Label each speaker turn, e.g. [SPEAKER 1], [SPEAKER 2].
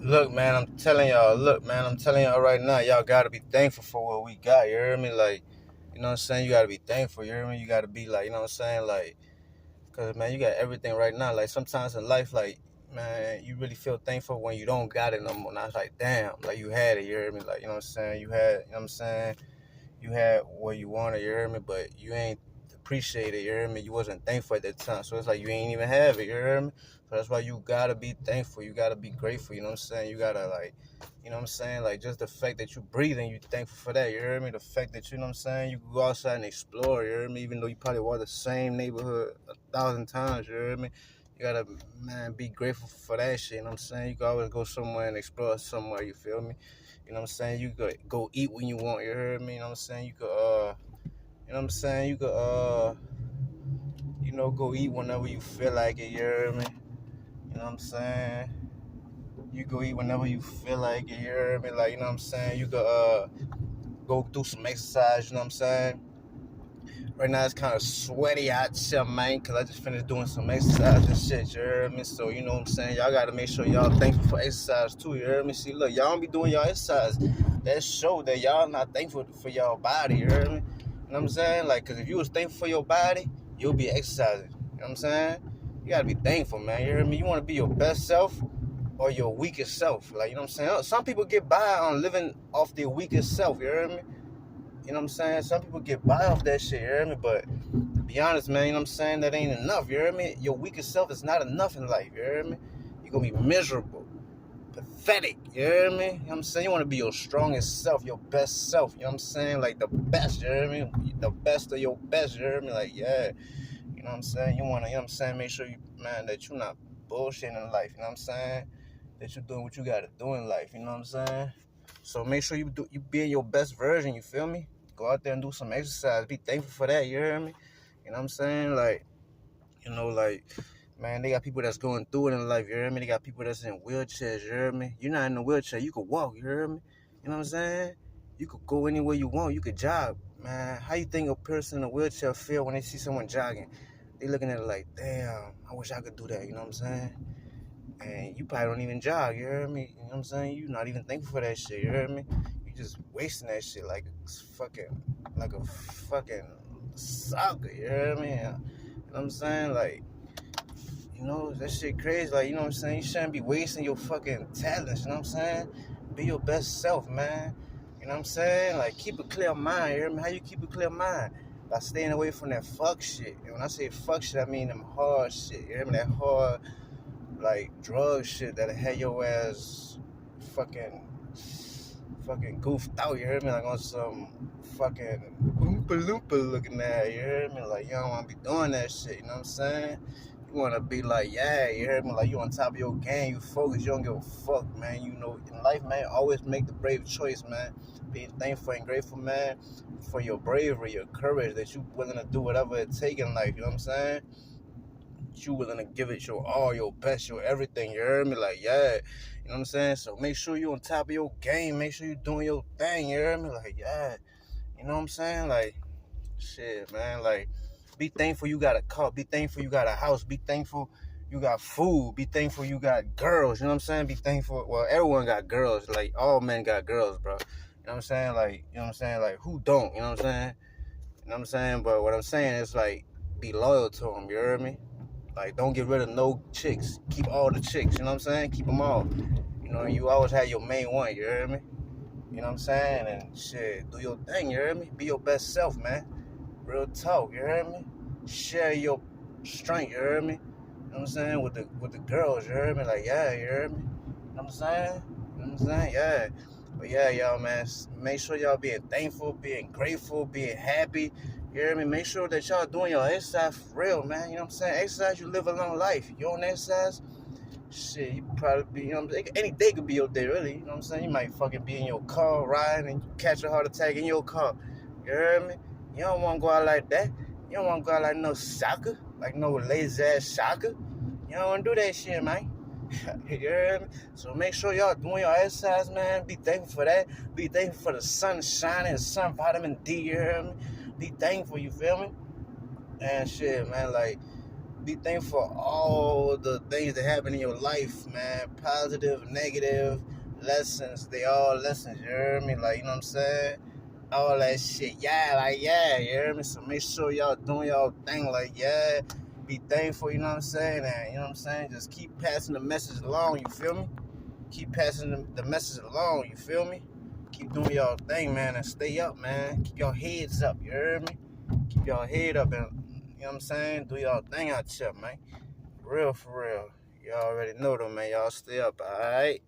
[SPEAKER 1] Look, man, I'm telling y'all right now, y'all gotta be thankful for what we got, you hear me? Like, you know what I'm saying? You gotta be thankful, you hear me? You gotta be like, you know what I'm saying? Like, cause man, you got everything right now. Like sometimes in life, like, man, you really feel thankful when you don't got it no more. And I was like, damn, like you had it, you hear me? Like, you know what I'm saying? You had, you know what I'm saying? You had what you wanted, you hear me? But you ain't appreciate it, you hear me? You wasn't thankful at that time. So it's like you ain't even have it, you hear me? So that's why you gotta be thankful. You gotta be grateful, you know what I'm saying? You gotta like, you know what I'm saying? Like just the fact that you breathing, you thankful for that, you hear me? The fact that you know what I'm saying, you can go outside and explore, you hear me? Even though you probably walk the same neighborhood 1,000 times, you hear me? You gotta, man, be grateful for that shit, you know what I'm saying? You can always go somewhere and explore somewhere, you feel me? You know what I'm saying? You could go eat when you want, you heard me? You know what I'm saying? You could you know what I'm saying? You could go eat whenever you feel like it, you heard me? You know what I'm saying? You go eat whenever you feel like it, you heard me? Like, you know what I'm saying? You could go do some exercise, you know what I'm saying? Right now it's kind of sweaty out here, man, because I just finished doing some exercise and shit, you heard me? So, you know what I'm saying? Y'all got to make sure y'all thankful for exercise too, you heard me? See, look, y'all don't be doing y'all exercise. That show that y'all not thankful for y'all body, you heard me? You know what I'm saying? Like, because if you was thankful for your body, you'll be exercising. You know what I'm saying? You got to be thankful, man, you heard me? You want to be your best self or your weakest self. Like, you know what I'm saying? Some people get by on living off their weakest self, you heard me? You know what I'm saying? Some people get by off that shit, you hear me? But to be honest, man, you know what I'm saying? That ain't enough, you hear me? Your weakest self is not enough in life, you hear me? You're gonna be miserable, pathetic, you hear me? You know what I'm saying? You wanna be your strongest self, your best self, you know what I'm saying? Like the best, you hear me? The best of your best, you hear me? Like, yeah, you know what I'm saying? You wanna, you know what I'm saying? Make sure you, man, that you're not bullshitting in life, you know what I'm saying? That you're doing what you gotta do in life, you know what I'm saying? So make sure you be your best version, you feel me? Go out there and do some exercise. Be thankful for that, you hear me? You know what I'm saying? Like, like, man, they got people that's going through it in life, you hear me? They got people that's in wheelchairs, you hear me? You're not in a wheelchair, you could walk, you hear me? You know what I'm saying? You could go anywhere you want, you could jog. Man, how you think a person in a wheelchair feel when they see someone jogging? They looking at it like, damn, I wish I could do that, you know what I'm saying? And you probably don't even jog, you heard me? You know what I'm saying? You not even thankful for that shit, you heard me? You just wasting that shit like a fucking sucker, you heard me? You know what I'm saying? Like, that shit crazy. Like, you know what I'm saying? You shouldn't be wasting your fucking talents, you know what I'm saying? Be your best self, man. You know what I'm saying? Like, keep a clear mind, you hear me? How you keep a clear mind? By staying away from that fuck shit. And when I say fuck shit, I mean them hard shit, you hear me? That hard, like, drug shit that'll have your ass fucking goofed out, you hear me? Like on some fucking oompa loompa looking at, you hear me? Like, you don't want to be doing that shit, you know what I'm saying? You want to be like, yeah, you hear me? Like, you on top of your game, you focus, you don't give a fuck, man. You know, in life, man, always make the brave choice, man. Being thankful and grateful, man, for your bravery, your courage, that you willing to do whatever it takes in life, you know what I'm saying? You willing to give it your all, your best, your everything, you heard me? Like, yeah, you know what I'm saying? So make sure you on top of your game, make sure you doing your thing, you heard me? Like, yeah, you know what I'm saying? Like, shit, man, like, be thankful you got a car, be thankful you got a house, be thankful you got food, be thankful you got girls, you know what I'm saying? Be thankful, well, everyone got girls, like, all men got girls, bro. You know what I'm saying? Like, you know what I'm saying? Like, who don't, you know what I'm saying? You know what I'm saying? But what I'm saying is, like, be loyal to them, you heard me? Like, don't get rid of no chicks. Keep all the chicks, you know what I'm saying? Keep them all. You know, you always have your main one, you heard me? You know what I'm saying? And shit, do your thing, you heard me? Be your best self, man. Real talk, you heard me? Share your strength, you heard me? You know what I'm saying? With the girls, you heard me? Like, yeah, you heard me? You know what I'm saying? You know what I'm saying? Yeah. But yeah, y'all, man, make sure y'all being thankful, being grateful, being happy. You hear me? Make sure that y'all doing your exercise for real, man. You know what I'm saying? Exercise, you live a long life. You don't exercise, shit, you probably be, you know what I'm saying? Any day could be your day, really. You know what I'm saying? You might fucking be in your car riding and catch a heart attack in your car. You heard me? You don't want to go out like that. You don't want to go out like no sucker, like no lazy ass sucker. You don't want to do that shit, man. You heard me? So make sure y'all doing your exercise, man. Be thankful for that. Be thankful for the sun shining, sun vitamin D, you heard me? Be thankful, you feel me? And shit, man, like, Be thankful for all the things that happen in your life, man. Positive, negative, lessons. They all lessons, you hear me? Like, you know what I'm saying? All that shit. Yeah, like, yeah, you hear me? So make sure y'all doing y'all thing, like, yeah. Be thankful, you know what I'm saying? And, you know what I'm saying? Just keep passing the message along, you feel me? Keep passing the message along, you feel me? Keep doing y'all thing, man, and stay up, man. Keep your heads up, you heard me? Keep y'all head up and, you know what I'm saying? Do y'all thing out here, man. For real, for real. Y'all already know them, man. Y'all stay up, alright?